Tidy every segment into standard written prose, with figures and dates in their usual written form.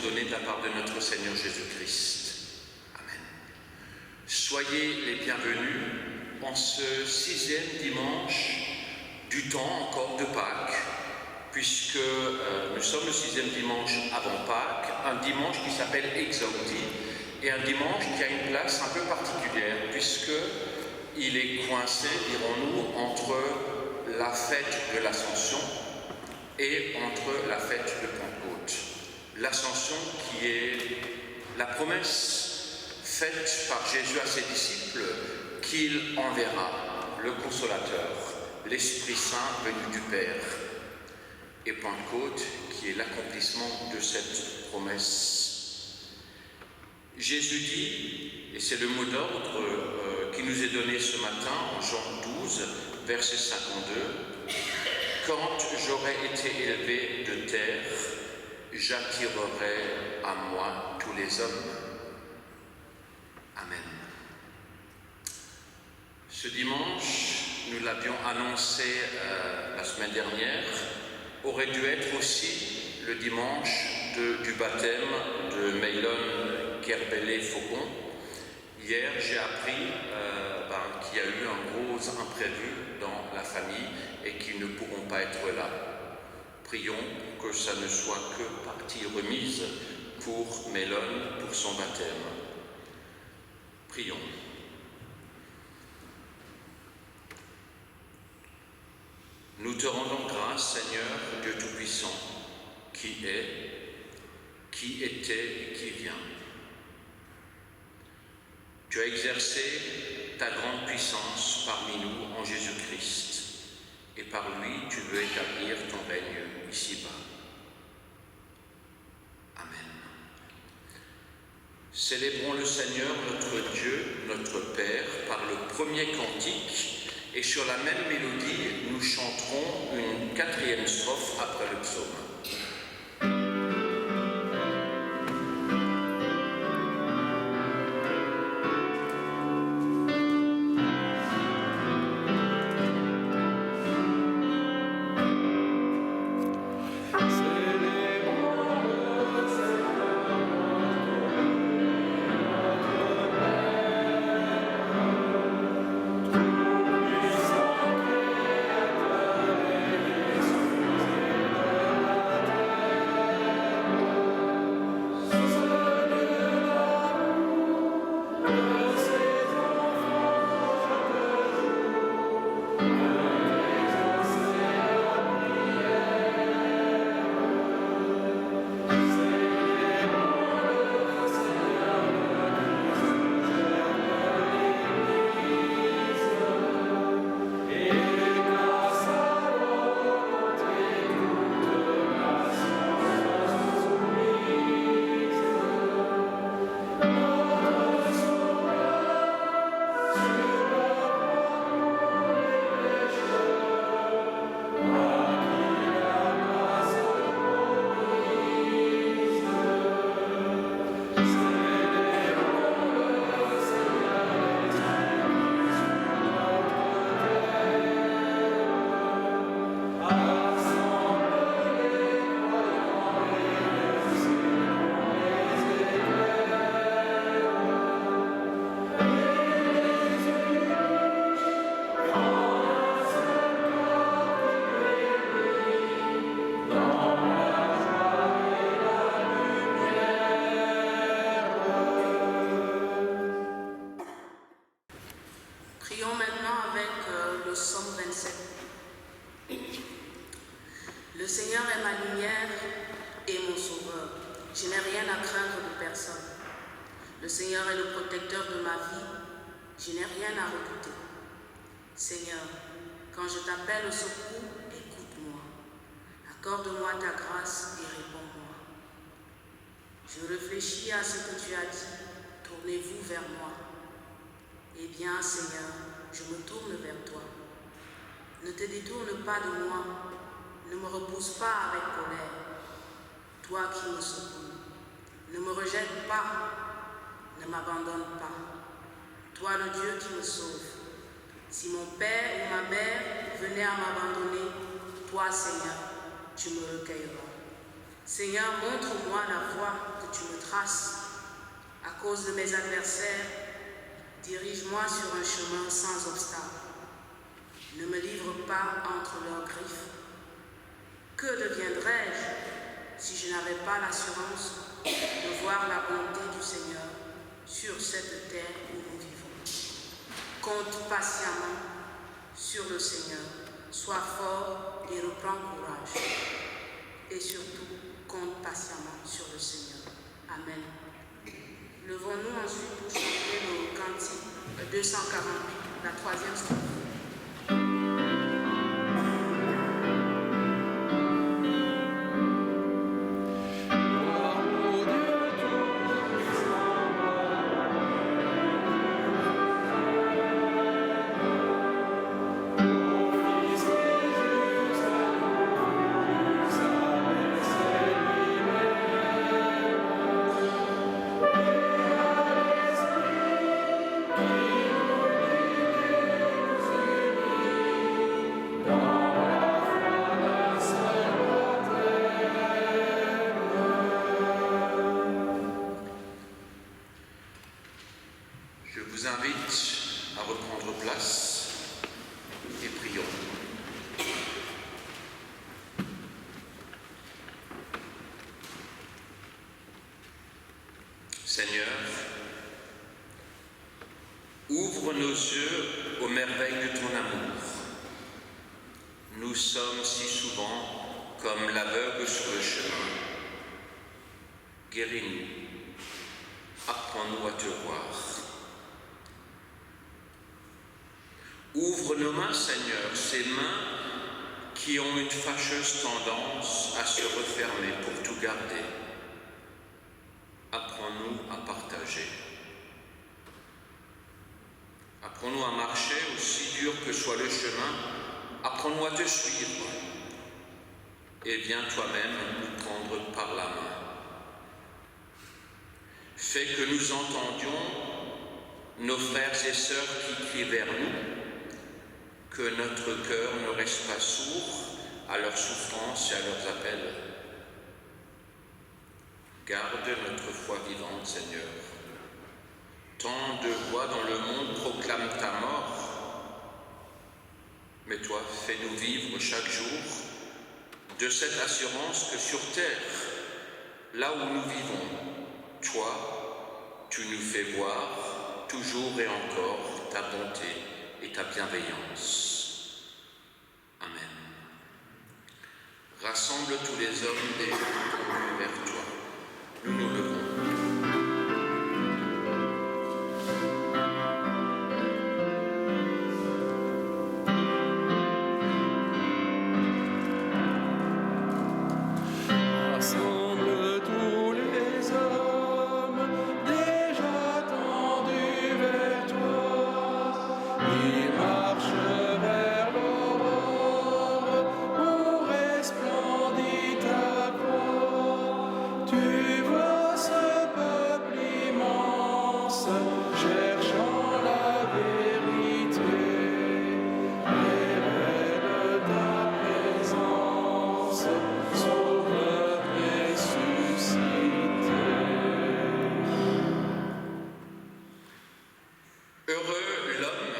données de la part de notre Seigneur Jésus-Christ. Amen. Soyez les bienvenus en ce 6e dimanche du temps encore de Pâques, puisque nous sommes le 6e dimanche avant Pâques, un dimanche qui s'appelle Exaudi, et un dimanche qui a une place un peu particulière, puisqu'il est coincé, dirons-nous, entre la fête de l'Ascension et entre la fête de Pentecôte. L'Ascension qui est la promesse faite par Jésus à ses disciples qu'il enverra le Consolateur, l'Esprit Saint venu du Père. Et Pentecôte qui est l'accomplissement de cette promesse. Jésus dit, et c'est le mot d'ordre qui nous est donné ce matin en Jean 12, verset 52, « Quand j'aurai été élevé de terre, j'attirerai à moi tous les hommes. » Amen. Ce dimanche, nous l'avions annoncé la semaine dernière, aurait dû être aussi le dimanche du baptême de Meilon Kerbele-Faucon. Hier, j'ai appris qu'il y a eu un gros imprévu dans la famille et qu'ils ne pourront pas être là. Prions pour que ça ne soit que partie remise pour Meilon, pour son baptême. Prions. Nous te rendons grâce, Seigneur, Dieu Tout-Puissant, qui est, qui était et qui vient. Tu as exercé ta grande puissance parmi nous en Jésus-Christ, et par lui tu veux établir ton règne ici-bas. Amen. Célébrons le Seigneur, notre Dieu, notre Père, par le premier cantique, et sur la même mélodie, nous chanterons une 4e strophe après le psaume. Accorde-moi ta grâce et réponds-moi. Je réfléchis à ce que tu as dit. Tournez-vous vers moi. Eh bien, Seigneur, je me tourne vers toi. Ne te détourne pas de moi. Ne me repousse pas avec colère. Toi qui me secours. Ne me rejette pas. Ne m'abandonne pas. Toi, le Dieu qui me sauve. Si mon père ou ma mère venaient à m'abandonner, toi, Seigneur, tu me recueilleras. Seigneur, montre-moi la voie que tu me traces. À cause de mes adversaires, dirige-moi sur un chemin sans obstacle. Ne me livre pas entre leurs griffes. Que deviendrais-je si je n'avais pas l'assurance de voir la bonté du Seigneur sur cette terre où nous vivons? Compte patiemment sur le Seigneur, sois fort et reprends courage. Et surtout, compte patiemment sur le Seigneur. Amen. Levons-nous ensuite pour chanter le cantique 248, la 3e strophe. Je vous invite à reprendre place et prions. Seigneur, ouvre nos yeux aux merveilles de ton amour. Nous sommes si souvent comme l'aveugle sur le chemin. Guéris-nous, apprends-nous à te voir. Ouvre nos mains, Seigneur, ces mains qui ont une fâcheuse tendance à se refermer pour tout garder. Apprends-nous à partager. Apprends-nous à marcher, aussi dur que soit le chemin. Apprends-nous à te suivre. Et viens toi-même nous prendre par la main. Fais que nous entendions nos frères et sœurs qui crient vers nous, que notre cœur ne reste pas sourd à leurs souffrances et à leurs appels. Garde notre foi vivante, Seigneur. Tant de voix dans le monde proclament ta mort, mais toi, fais-nous vivre chaque jour de cette assurance que sur terre, là où nous vivons, toi, tu nous fais voir toujours et encore ta bonté et ta bienveillance. Amen. Rassemble tous les hommes des tournés vers toi. Nous nous levons. Rassemble tous les hommes déjà tendus vers toi. Ils marchent vers l'aurore où resplendit ta croix. Tu vois ce peuple immense cherchant la vérité. Révèle ta présence, sauveur ressuscité. Heureux l'homme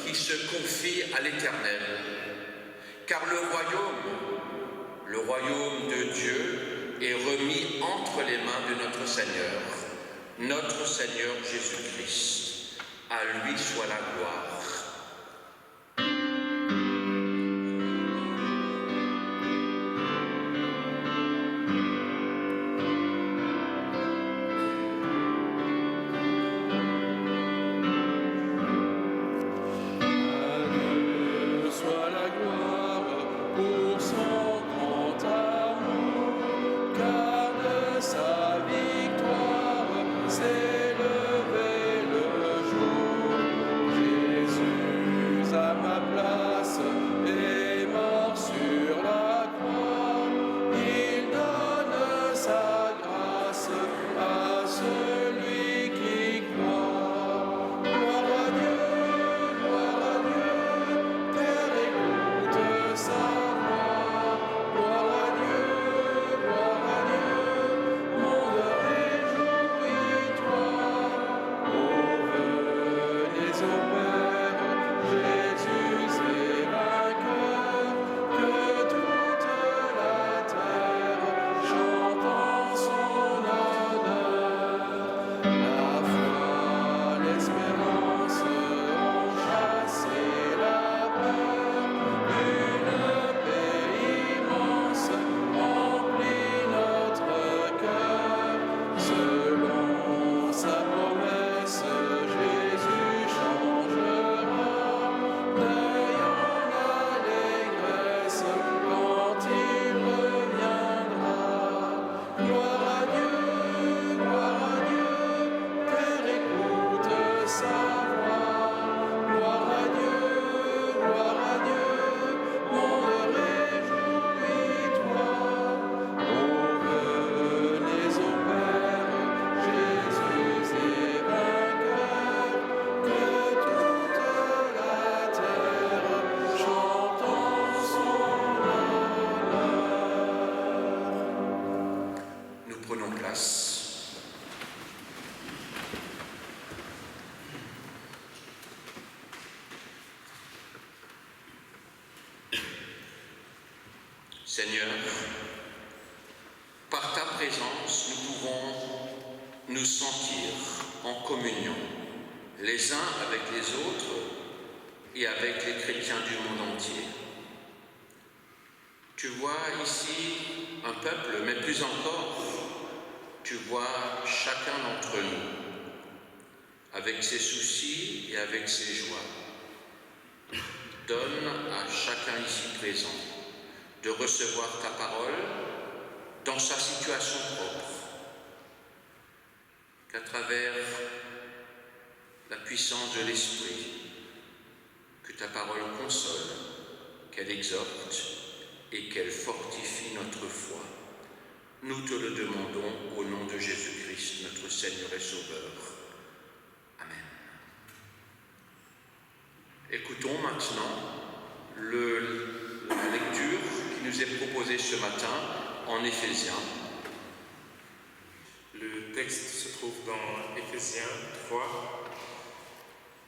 qui se confie à l'Éternel, car le royaume de Dieu est remis entre les mains de notre Seigneur Jésus-Christ. À lui soit la gloire. À Dieu soit la gloire pour son grand amour, car de sa victoire s'est levé le jour. Seigneur, par ta présence, nous pouvons nous sentir en communion, les uns avec les autres et avec les chrétiens du monde entier. Tu vois ici un peuple, mais plus encore, tu vois chacun d'entre nous, avec ses soucis et avec ses joies. Donne à chacun ici présent de recevoir ta parole dans sa situation propre, qu'à travers la puissance de l'Esprit, que ta parole console, qu'elle exhorte et qu'elle fortifie notre foi. Nous te le demandons au nom de Jésus-Christ, notre Seigneur et Sauveur. Amen. Écoutons maintenant la lecture qui nous est proposée ce matin en Éphésiens. Le texte se trouve dans Éphésiens 3,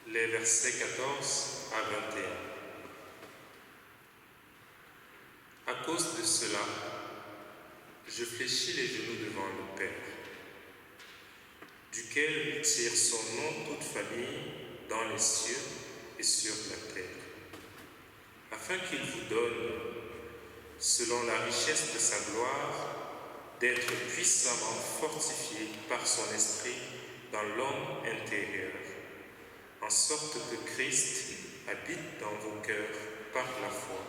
les versets 14 à 21. À cause de cela, je fléchis les genoux devant le Père, duquel tire son nom toute famille dans les cieux et sur la terre, afin qu'il vous donne, selon la richesse de sa gloire, d'être puissamment fortifié par son esprit dans l'homme intérieur, en sorte que Christ habite dans vos cœurs par la foi,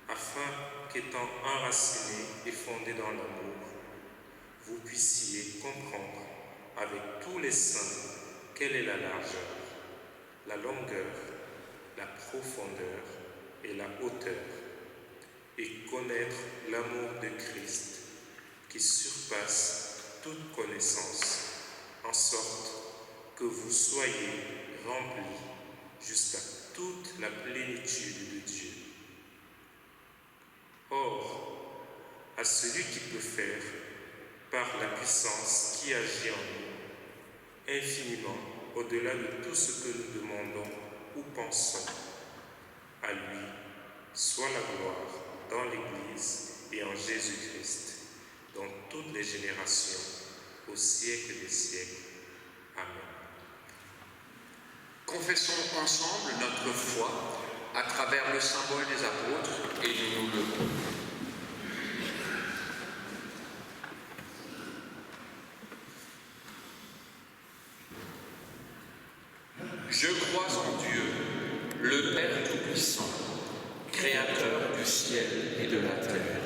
afin qu'étant enraciné et fondé dans l'amour, vous puissiez comprendre avec tous les saints quelle est la largeur, la longueur, la profondeur et la hauteur, et connaître l'amour de Christ qui surpasse toute connaissance, en sorte que vous soyez remplis jusqu'à toute la plénitude de Dieu. Or, à celui qui peut faire, par la puissance qui agit en nous, infiniment au-delà de tout ce que nous demandons ou pensons, à lui soit la gloire dans l'Église et en Jésus-Christ, dans toutes les générations, au siècle des siècles. Amen. Confessons ensemble notre foi à travers le symbole des apôtres et nous nous levons. Je crois en Dieu, le Père Tout-Puissant, Créateur du ciel et de la terre.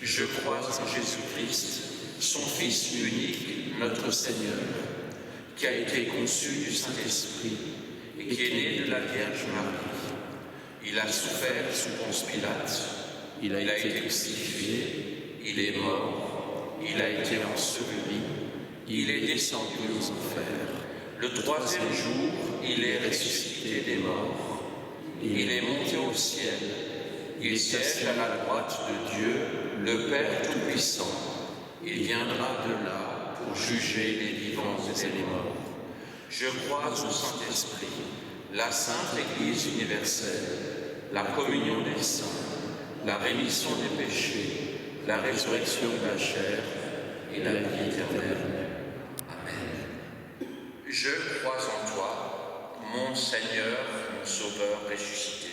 Je crois en Jésus-Christ, son Fils unique, notre Seigneur, qui a été conçu du Saint-Esprit et qui est né de la Vierge Marie. Il a souffert sous Ponce Pilate, il a été crucifié, il est mort, il a été enseveli, il est descendu aux enfers. Le troisième jour, il est ressuscité des morts, il est monté au ciel, il siège à la droite de Dieu, le Père Tout-Puissant. Il viendra de là pour juger les vivants et les morts. Je crois au Saint-Esprit, la Sainte Église universelle, la communion des saints, la rémission des péchés, la résurrection de la chair et la vie éternelle. Amen. Je crois en toi, mon Seigneur, mon Sauveur ressuscité.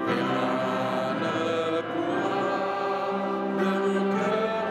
Rien ne pourra de mon cœur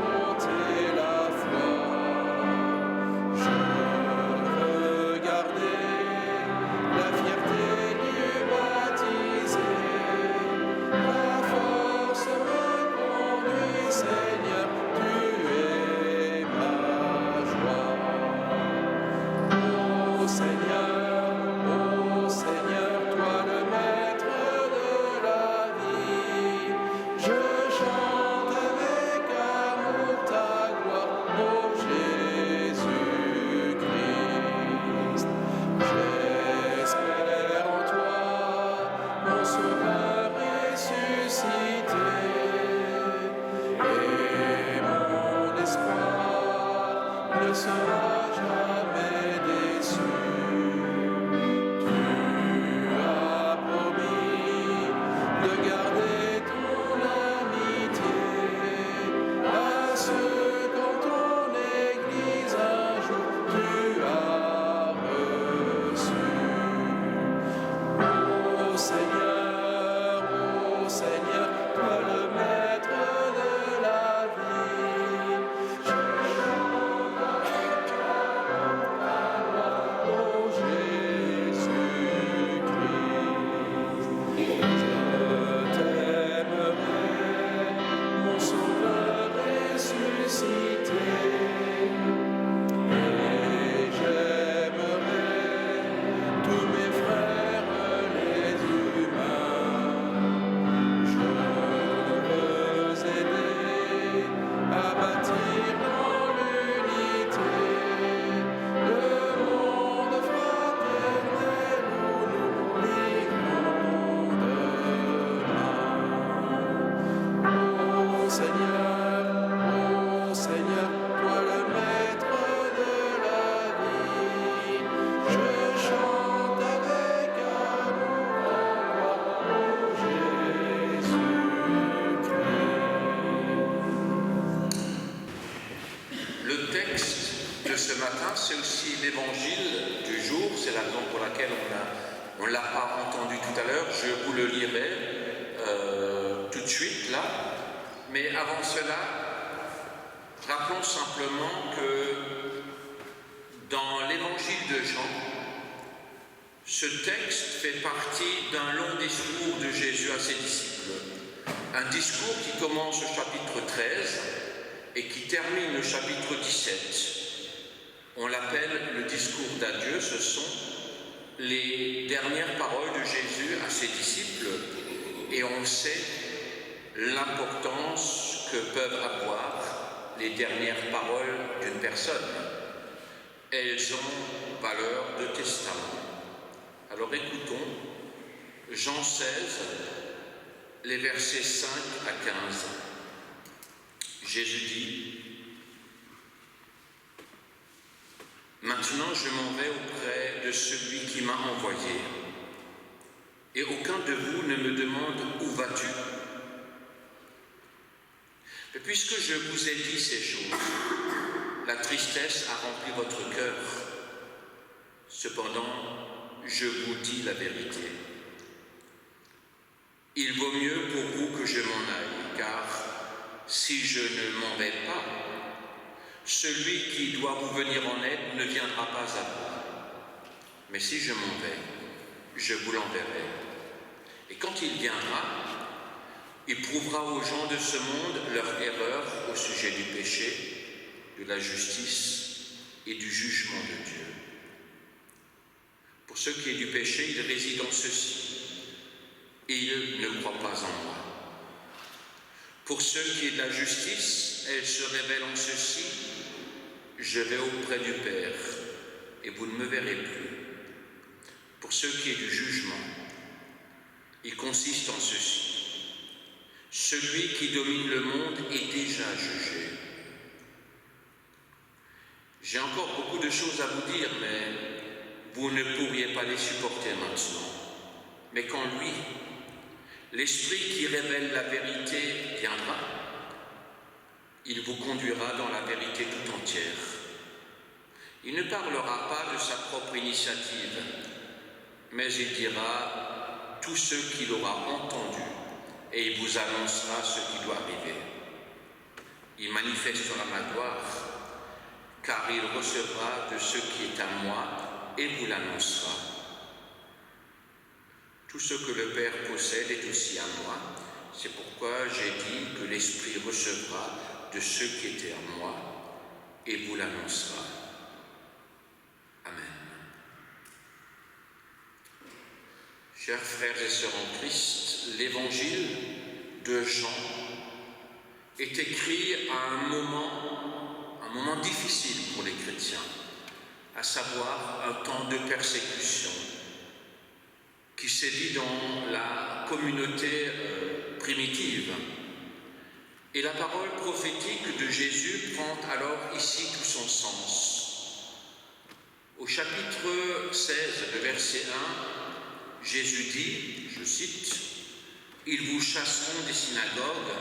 seras jamais déçu. Tu as promis de garder ton amitié à ceux qu'en ton église un jour tu as reçu. Ô Seigneur, toi le maître de la vie, je chante avec ô Jésus-Christ. Je t'aimerai, mon sauveur ressuscité, et j'aimerai tous mes frères les humains. Je veux aider à bâtir dans l'unité le monde fraternel où nous vivrons demain. Ô Seigneur, toi le maître de la vie, je chante avec amour ô Jésus-Christ. Le texte de ce matin, c'est aussi l'évangile du jour, c'est la raison pour laquelle on ne l'a pas entendu tout à l'heure, je vous le lirai tout de suite là, mais avant cela, rappelons simplement que dans l'évangile de Jean, ce texte fait partie d'un long discours de Jésus à ses disciples, un discours qui commence au chapitre 13 et qui termine au chapitre 17. On l'appelle le discours d'adieu, ce sont les dernières paroles de Jésus à ses disciples et on sait l'importance que peuvent avoir les dernières paroles d'une personne. Elles ont valeur de testament. Alors écoutons Jean 16, les versets 5 à 15. Jésus dit: Maintenant je m'en vais auprès de celui qui m'a envoyé, et aucun de vous ne me demande où vas-tu. Mais puisque je vous ai dit ces choses, la tristesse a rempli votre cœur. Cependant, je vous dis la vérité. Il vaut mieux pour vous que je m'en aille, car si je ne m'en vais pas, celui qui doit vous venir en aide ne viendra pas à vous. Mais si je m'en vais, je vous l'enverrai. Et quand il viendra, il prouvera aux gens de ce monde leur erreur au sujet du péché, de la justice et du jugement de Dieu. Pour ce qui est du péché, il réside en ceci: ils ne croient pas en moi. Pour ce qui est de la justice, elle se révèle en ceci: je vais auprès du Père, et vous ne me verrez plus. Pour ce qui est du jugement, il consiste en ceci: celui qui domine le monde est déjà jugé. J'ai encore beaucoup de choses à vous dire, mais vous ne pourriez pas les supporter maintenant. Mais quand lui, l'Esprit qui révèle la vérité, viendra, il vous conduira dans la vérité tout entière. Il ne parlera pas de sa propre initiative, mais il dira tout ce qu'il aura entendu et il vous annoncera ce qui doit arriver. Il manifestera ma gloire, car il recevra de ce qui est à moi et vous l'annoncera. Tout ce que le Père possède est aussi à moi. C'est pourquoi j'ai dit que l'Esprit recevra de ce qui était à moi et vous l'annoncera. Amen. Chers frères et sœurs en Christ, l'évangile de Jean est écrit à un moment difficile pour les chrétiens, à savoir un temps de persécution qui sévit dans la communauté primitive. Et la parole prophétique de Jésus prend alors ici tout son sens. Au chapitre 16, le verset 1, Jésus dit, je cite, « Ils vous chasseront des synagogues,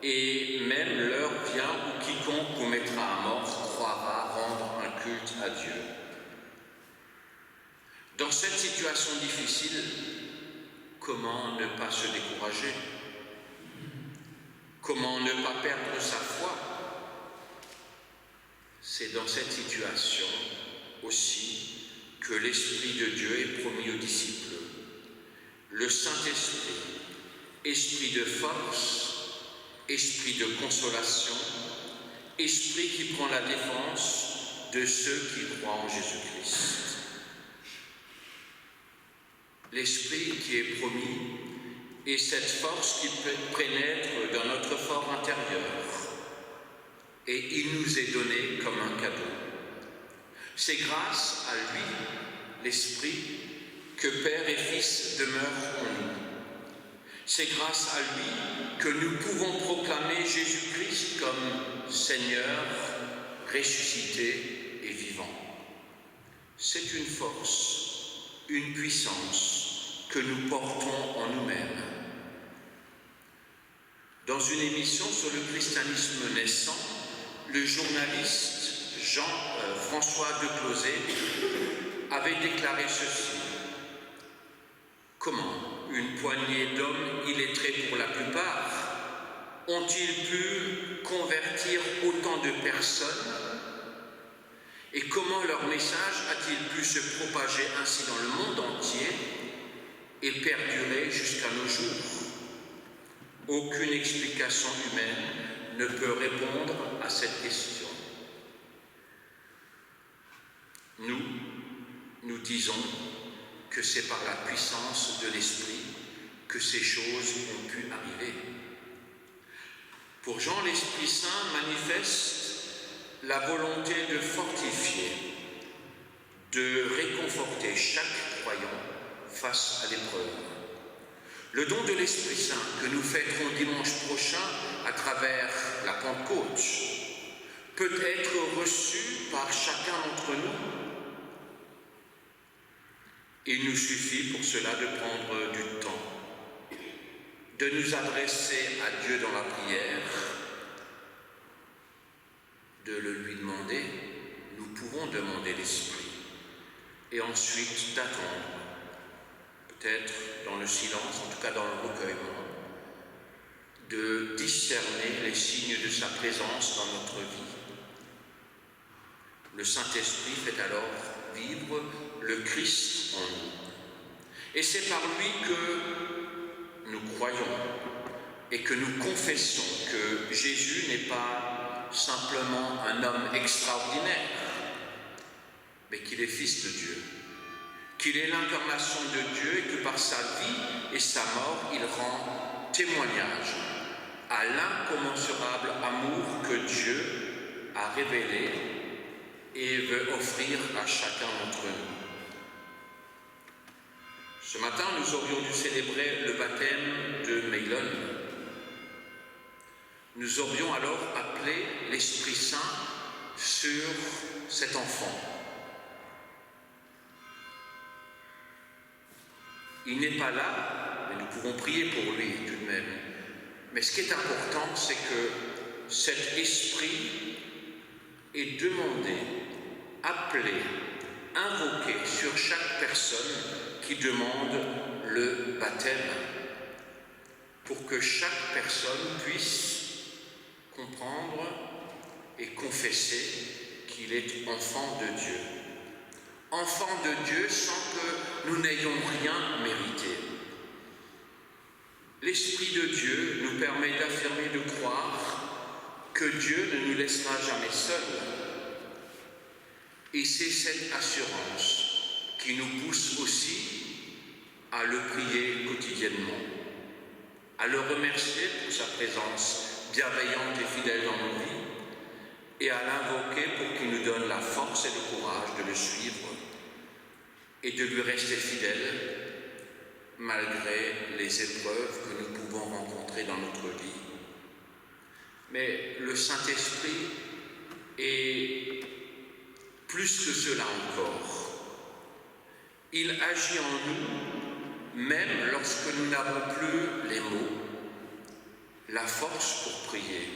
et même l'heure vient où quiconque vous mettra à mort croira rendre un culte à Dieu. » Dans cette situation difficile, comment ne pas se décourager? Comment ne pas perdre sa foi? C'est dans cette situation aussi que l'Esprit de Dieu est promis aux disciples. Le Saint-Esprit, esprit de force, esprit de consolation, esprit qui prend la défense de ceux qui croient en Jésus-Christ. L'Esprit qui est promis est cette force qui pénètre dans notre fort intérieur et il nous est donné comme un cadeau. C'est grâce à lui, l'Esprit, que Père et Fils demeurent en nous. C'est grâce à lui que nous pouvons proclamer Jésus-Christ comme Seigneur, ressuscité et vivant. C'est une force, une puissance que nous portons en nous-mêmes. Dans une émission sur le christianisme naissant, le journaliste Jean-François Decloset avait déclaré ceci. Comment une poignée d'hommes illettrés pour la plupart ont-ils pu convertir autant de personnes? Et comment leur message a-t-il pu se propager ainsi dans le monde entier et perdurer jusqu'à nos jours? Aucune explication humaine ne peut répondre à cette question. Nous disons que c'est par la puissance de l'Esprit que ces choses ont pu arriver. Pour Jean, l'Esprit Saint manifeste la volonté de fortifier, de réconforter chaque croyant face à l'épreuve. Le don de l'Esprit Saint que nous fêterons dimanche prochain à travers la Pentecôte peut être reçu par chacun d'entre nous. Il nous suffit pour cela de prendre du temps, de nous adresser à Dieu dans la prière, de le lui demander. Nous pouvons demander l'Esprit et ensuite d'attendre, peut-être dans le silence, en tout cas dans le recueillement, de discerner les signes de sa présence dans notre vie. Le Saint-Esprit fait alors vivre le Christ en nous. Et c'est par lui que nous croyons et que nous confessons que Jésus n'est pas simplement un homme extraordinaire, mais qu'il est Fils de Dieu, qu'il est l'incarnation de Dieu et que par sa vie et sa mort, il rend témoignage à l'incommensurable amour que Dieu a révélé et veut offrir à chacun d'entre nous. Ce matin, nous aurions dû célébrer le baptême de Meilon. Nous aurions alors appelé l'Esprit Saint sur cet enfant. Il n'est pas là, mais nous pouvons prier pour lui tout de même. Mais ce qui est important, c'est que cet esprit est demandé, appelé, invoqué sur chaque personne qui demande le baptême, pour que chaque personne puisse comprendre et confesser qu'il est enfant de Dieu. Enfant de Dieu sans que nous n'ayons rien mérité. L'Esprit de Dieu nous permet d'affirmer, de croire que Dieu ne nous laissera jamais seuls. Et c'est cette assurance qui nous pousse aussi à le prier quotidiennement, à le remercier pour sa présence bienveillante et fidèle dans nos vies, et à l'invoquer pour qu'il nous donne la force et le courage de le suivre et de lui rester fidèle malgré les épreuves que nous pouvons rencontrer dans notre vie. Mais le Saint-Esprit est plus que cela encore. Il agit en nous, même lorsque nous n'avons plus les mots, la force pour prier.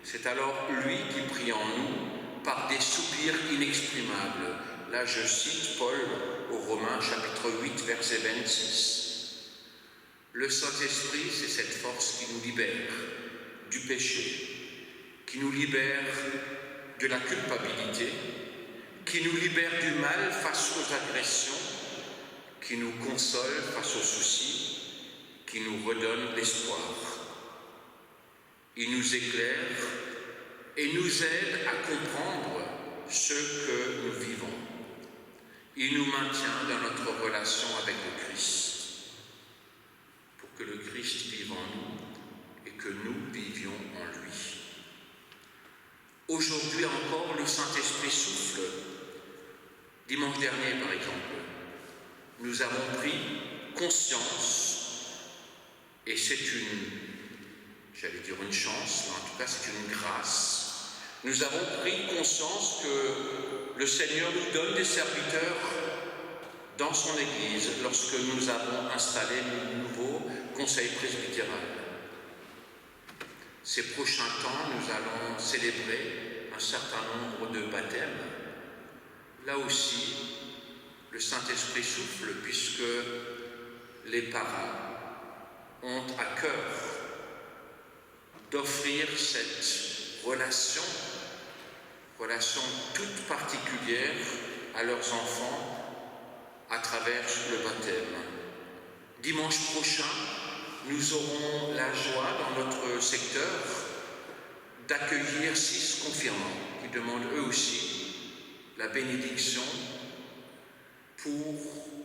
C'est alors lui qui prie en nous par des soupirs inexprimables. Là, je cite Paul aux Romains, chapitre 8, verset 26. Le Saint-Esprit, c'est cette force qui nous libère du péché, qui nous libère de la culpabilité, qui nous libère du mal face aux agressions, qui nous console face aux soucis, qui nous redonne l'espoir. Il nous éclaire et nous aide à comprendre ce que nous vivons. Il nous maintient dans notre relation avec le Christ, pour que le Christ vive en nous et que nous vivions en lui. Aujourd'hui encore, le Saint-Esprit souffle. Dimanche dernier, par exemple, nous avons pris conscience, et c'est une chance, mais en tout cas c'est une grâce. Nous avons pris conscience que le Seigneur nous donne des serviteurs dans son Église lorsque nous avons installé le nouveau conseil presbytéral. Ces prochains temps, nous allons célébrer un certain nombre de baptêmes. Là aussi, le Saint-Esprit souffle puisque les parents ont à cœur d'offrir cette relation toute particulière à leurs enfants à travers le baptême. Dimanche prochain, nous aurons la joie dans notre secteur d'accueillir 6 confirmants qui demandent eux aussi la bénédiction pour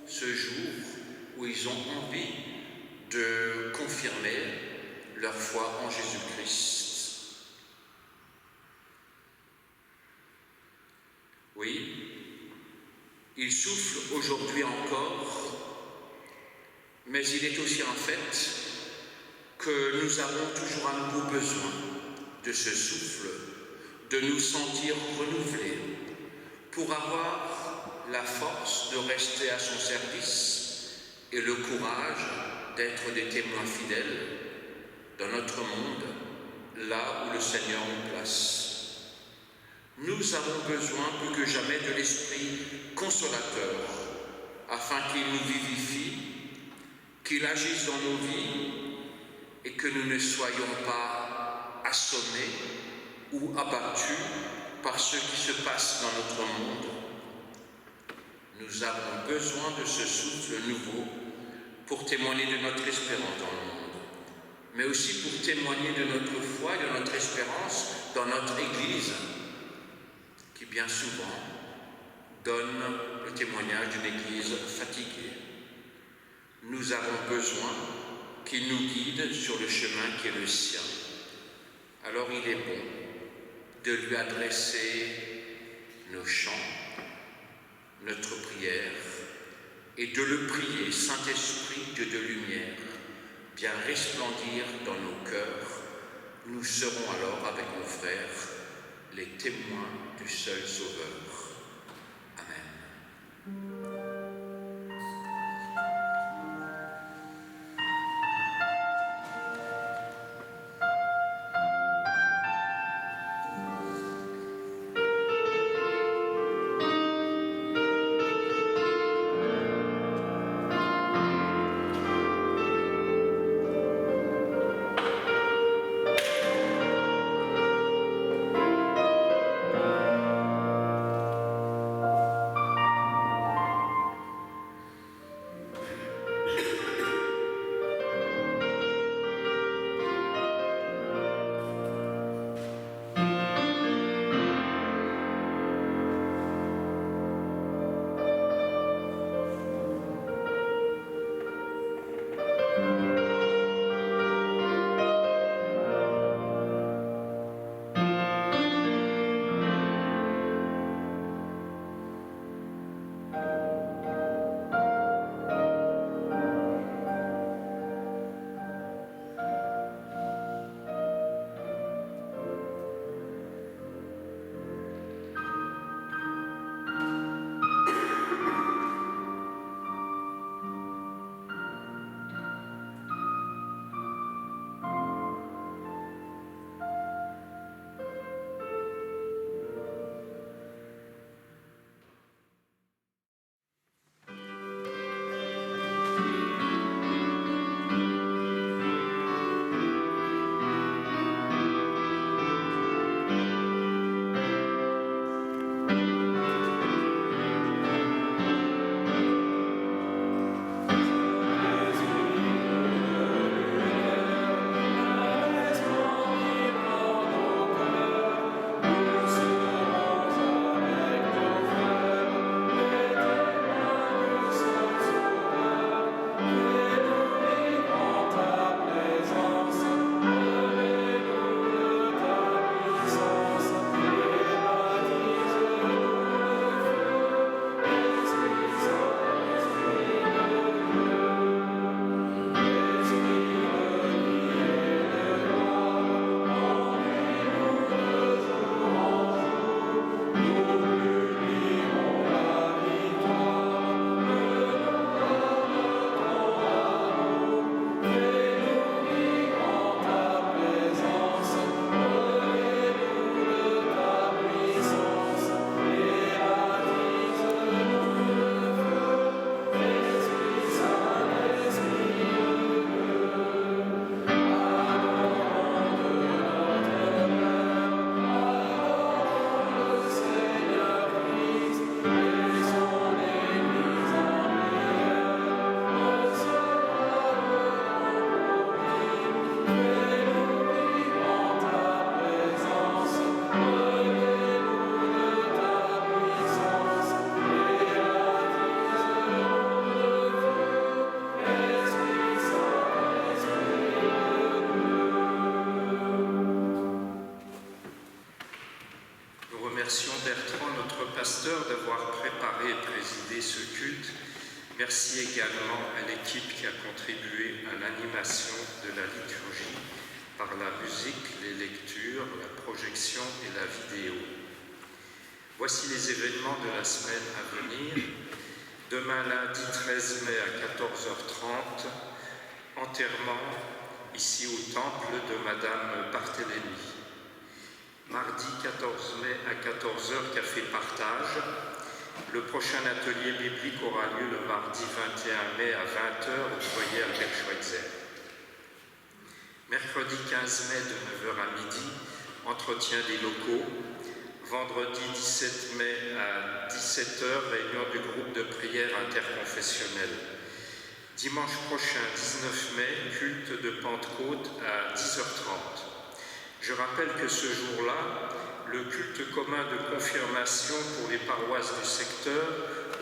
ce jour où ils ont envie de confirmer leur foi en Jésus-Christ. Oui, il souffle aujourd'hui encore, mais il est aussi un fait que nous avons toujours un nouveau besoin de ce souffle, de nous sentir renouvelés, pour avoir la force de rester à son service et le courage d'être des témoins fidèles dans notre monde, là où le Seigneur nous place. Nous avons besoin plus que jamais de l'Esprit consolateur, afin qu'il nous vivifie, qu'il agisse dans nos vies et que nous ne soyons pas assommés ou abattus par ce qui se passe dans notre monde. Nous avons besoin de ce souffle nouveau pour témoigner de notre espérance dans le monde, mais aussi pour témoigner de notre foi et de notre espérance dans notre Église, qui bien souvent donne le témoignage d'une Église fatiguée. Nous avons besoin qu'il nous guide sur le chemin qui est le sien. Alors il est bon de lui adresser nos chants, notre prière, et de le prier, Saint-Esprit, Dieu de lumière, viens resplendir dans nos cœurs. Nous serons alors, avec nos frères, les témoins du seul Sauveur. Amen. remercions Bertrand, notre pasteur, d'avoir préparé et présidé ce culte. Merci également à l'équipe qui a contribué à l'animation de la liturgie par la musique, les lectures, la projection et la vidéo. Voici les événements de la semaine à venir. Demain, lundi 13 mai à 14h30, enterrement ici au temple de Madame Barthélemy. Mardi 14 mai à 14h, café partage. Le prochain atelier biblique aura lieu le mardi 21 mai à 20h au foyer Albert Schweitzer. Mercredi 15 mai de 9h à midi, entretien des locaux. Vendredi 17 mai à 17h, réunion du groupe de prière interconfessionnel. Dimanche prochain, 19 mai, culte de Pentecôte à 10h30. Je rappelle que ce jour-là, le culte commun de confirmation pour les paroisses du secteur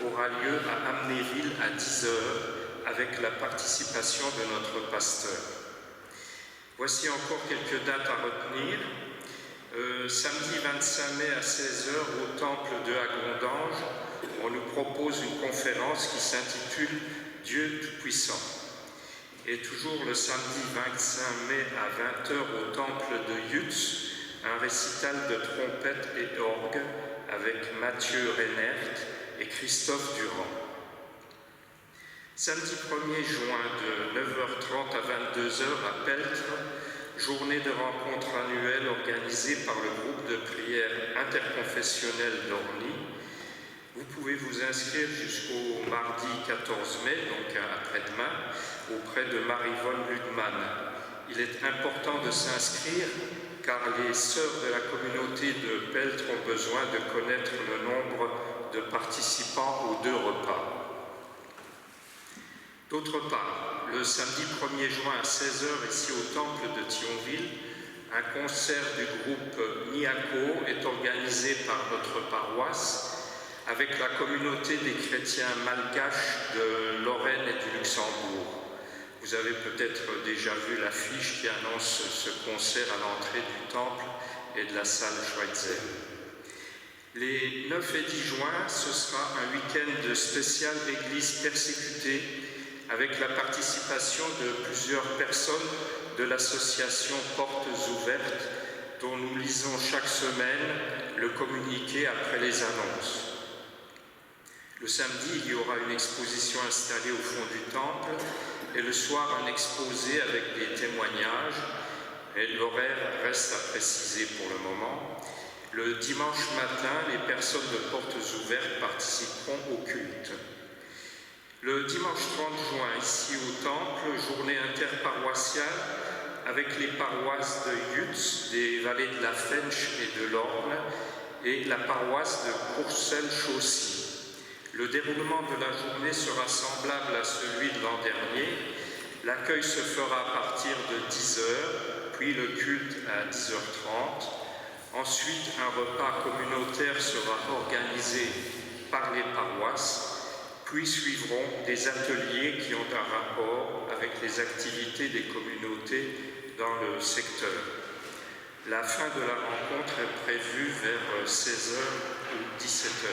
aura lieu à Amnéville à 10h avec la participation de notre pasteur. Voici encore quelques dates à retenir. Samedi 25 mai à 16h au temple de Agondange, on nous propose une conférence qui s'intitule « Dieu Tout-Puissant ». Et toujours le samedi 25 mai à 20h au temple de Yutz, un récital de trompette et orgue avec Mathieu Reinert et Christophe Durand. Samedi 1er juin de 9h30 à 22h à Peltre, journée de rencontre annuelle organisée par le groupe de prière interconfessionnel d'Orly. Vous pouvez vous inscrire jusqu'au mardi 14 mai, donc après-demain, auprès de Marie-Vonne Ludman. Il est important de s'inscrire car les sœurs de la communauté de Peltre ont besoin de connaître le nombre de participants aux 2 repas. D'autre part, le samedi 1er juin à 16h, ici au temple de Thionville, un concert du groupe Niaco est organisé par notre paroisse avec la communauté des chrétiens malgaches de Lorraine et du Luxembourg. Vous avez peut-être déjà vu l'affiche qui annonce ce concert à l'entrée du temple et de la salle Schweitzer. Les 9 et 10 juin, ce sera un week-end spécial d'église persécutée avec la participation de plusieurs personnes de l'association Portes Ouvertes dont nous lisons chaque semaine le communiqué après les annonces. Le samedi, il y aura une exposition installée au fond du temple et le soir, un exposé avec des témoignages. Et l'horaire reste à préciser pour le moment. Le dimanche matin, les personnes de Portes Ouvertes participeront au culte. Le dimanche 30 juin, ici au temple, journée interparoissiale avec les paroisses de Yutz, des vallées de la Fench et de l'Orne et la paroisse de Courcelles-Chaussy. Le déroulement de la journée sera semblable à celui de l'an dernier. L'accueil se fera à partir de 10h, puis le culte à 10h30. Ensuite, un repas communautaire sera organisé par les paroisses, puis suivront des ateliers qui ont un rapport avec les activités des communautés dans le secteur. La fin de la rencontre est prévue vers 16h ou 17h.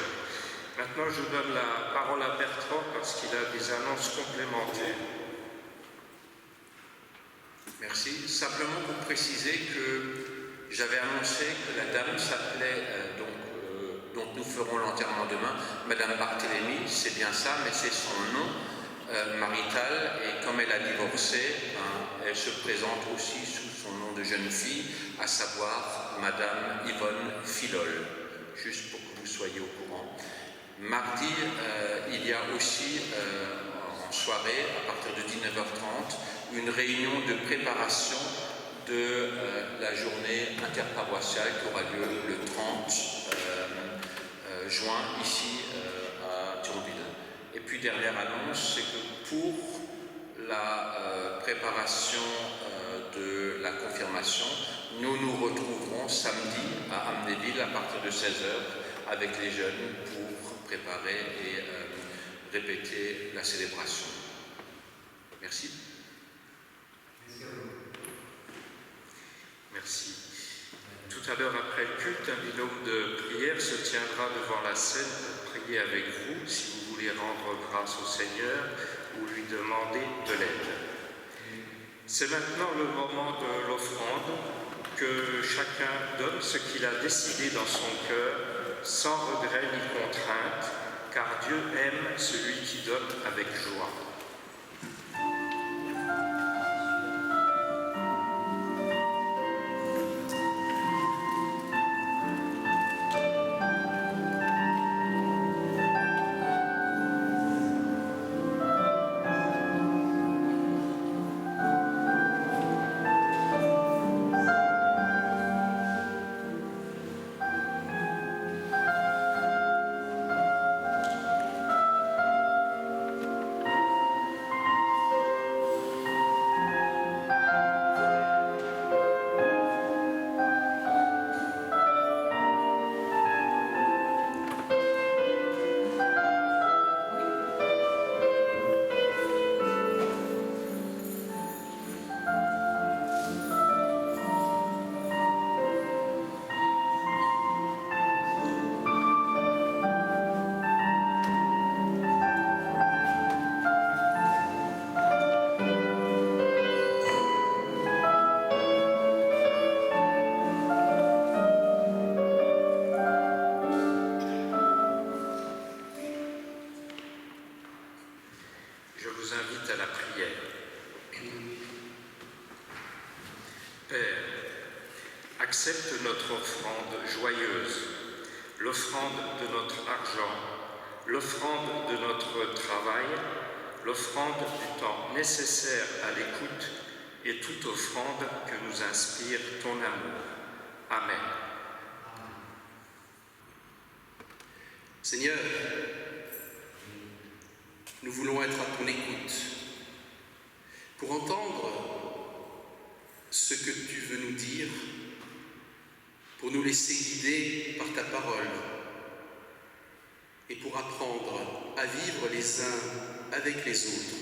Maintenant, je donne la parole à Bertrand parce qu'il a des annonces complémentaires. Merci. Simplement pour préciser que j'avais annoncé que la dame s'appelait, dont nous ferons l'enterrement demain, Madame Barthélemy, c'est bien ça, mais c'est son nom marital, et comme elle a divorcé, elle se présente aussi sous son nom de jeune fille, à savoir Madame Yvonne Filol, juste pour que vous soyez au courant. Mardi, il y a aussi en soirée, à partir de 19h30, une réunion de préparation de la journée interparoissiale qui aura lieu le 30 juin ici à Thionville. Et puis dernière annonce, c'est que pour la préparation de la confirmation, nous nous retrouverons samedi à Amnéville à partir de 16h avec les jeunes pour préparer et répéter la célébration. Merci. Merci. Tout Tout à l'heure, après le culte, un binôme de prière se tiendra devant la scène pour prier avec vous, si vous voulez rendre grâce au Seigneur ou lui demander de l'aide. C'est maintenant le moment de l'offrande, que chacun donne ce qu'il a décidé dans son cœur, sans regret ni contrainte, car Dieu aime celui qui donne avec joie. Je vous invite à la prière. Père, accepte notre offrande joyeuse, l'offrande de notre argent, l'offrande de notre travail, l'offrande du temps nécessaire à l'écoute et toute offrande que nous inspire ton amour. Amen. Seigneur, nous voulons être à ton écoute pour entendre ce que tu veux nous dire, pour nous laisser guider par ta parole et pour apprendre à vivre les uns avec les autres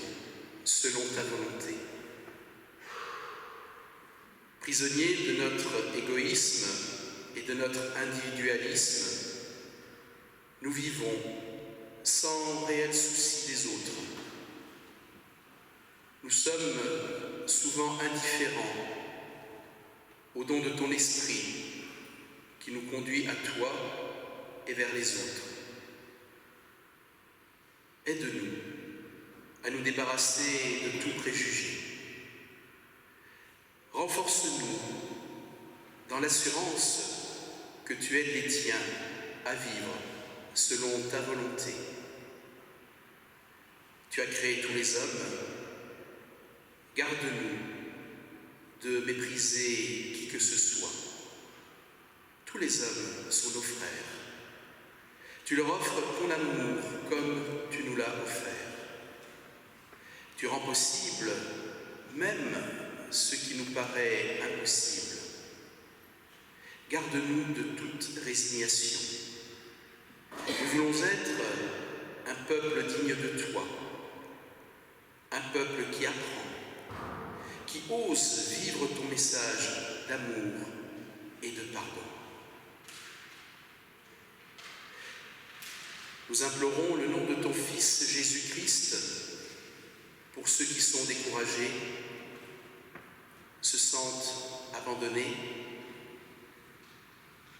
selon ta volonté. Prisonniers de notre égoïsme et de notre individualisme, nous vivons sans réel souci des autres. Nous sommes souvent indifférents au don de ton esprit qui nous conduit à toi et vers les autres. Aide-nous à nous débarrasser de tout préjugé. Renforce-nous dans l'assurance que tu aides les tiens à vivre selon ta volonté. Tu as créé tous les hommes. Garde-nous de mépriser qui que ce soit. Tous les hommes sont nos frères. Tu leur offres ton amour comme tu nous l'as offert. Tu rends possible même ce qui nous paraît impossible. Garde-nous de toute résignation. Nous voulons être un peuple digne de toi, un peuple qui apprend, qui ose vivre ton message d'amour et de pardon. Nous implorons le nom de ton Fils Jésus-Christ pour ceux qui sont découragés, se sentent abandonnés,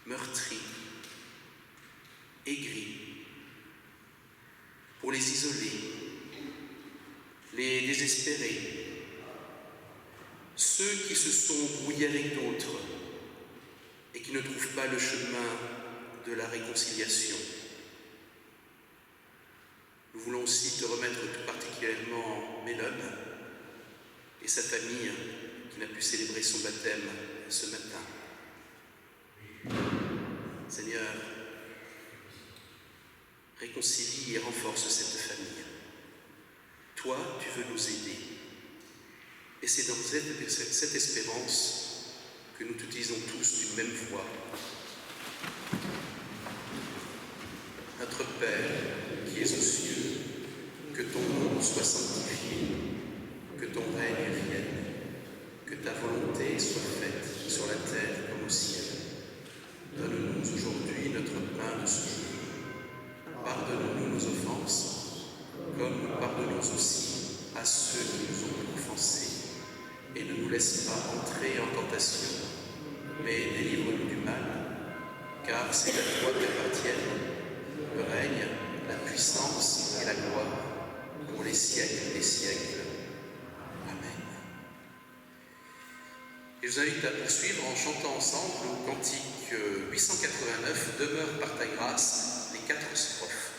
meurtris, aigris, pour les isolés, les désespérés, ceux qui se sont brouillés avec d'autres et qui ne trouvent pas le chemin de la réconciliation. Nous voulons aussi te remettre tout particulièrement Mélone et sa famille qui n'a pu célébrer son baptême ce matin. Seigneur, réconcilie et renforce cette famille. Toi, tu veux nous aider. Et c'est dans cette espérance que nous t'utilisons tous d'une même voix. Notre Père, qui es aux cieux, que ton nom soit sanctifié, que ton règne vienne, que ta volonté soit faite sur la terre comme au ciel. laisse pas entrer en tentation, mais délivre-nous du mal, car c'est à toi qu'appartiennent le règne, la puissance et la gloire, pour les siècles des siècles. Amen. Et je vous invite à poursuivre en chantant ensemble au cantique 889, Demeure par ta grâce, les 4 strophes.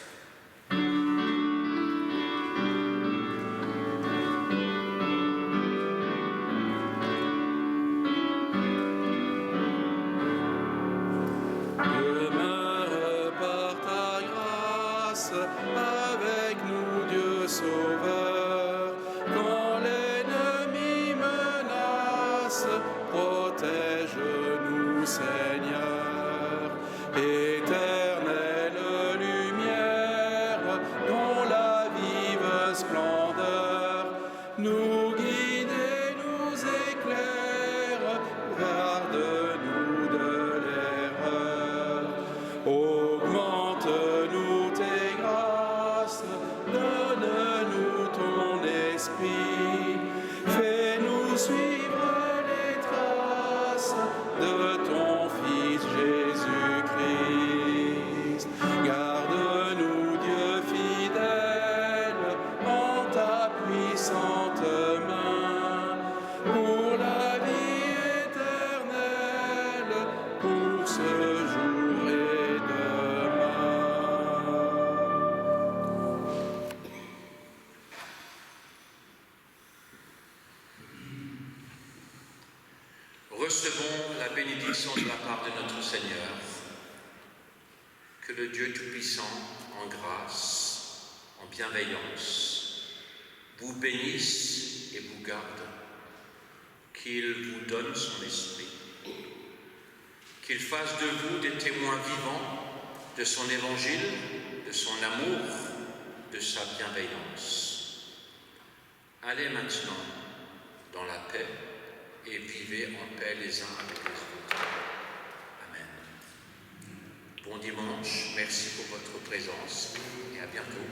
Demeure par ta grâce avec nous, Dieu Sauveur. Quand l'ennemi menace, protège-nous, Seigneur. Éternelle lumière, dont la vive splendeur nous guide et nous éclaire, garde-nous de l'erreur. Augmente-nous tes grâces, donne-nous ton esprit, fais-nous suivre les traces de ton Fils Jésus-Christ. Garde-nous, Dieu fidèle, en ta puissante main, pour la vie éternelle, pour ce jour et demain. Recevons la bénédiction de la part de notre Seigneur. Que le Dieu Tout-Puissant, en grâce, en bienveillance, vous bénisse et vous garde, qu'il vous donne son esprit, qu'il fasse de vous des témoins vivants de son évangile, de son amour, de sa bienveillance. Allez maintenant dans la paix et vivez en paix les uns avec les autres. Amen. Bon dimanche, merci pour votre présence et à bientôt.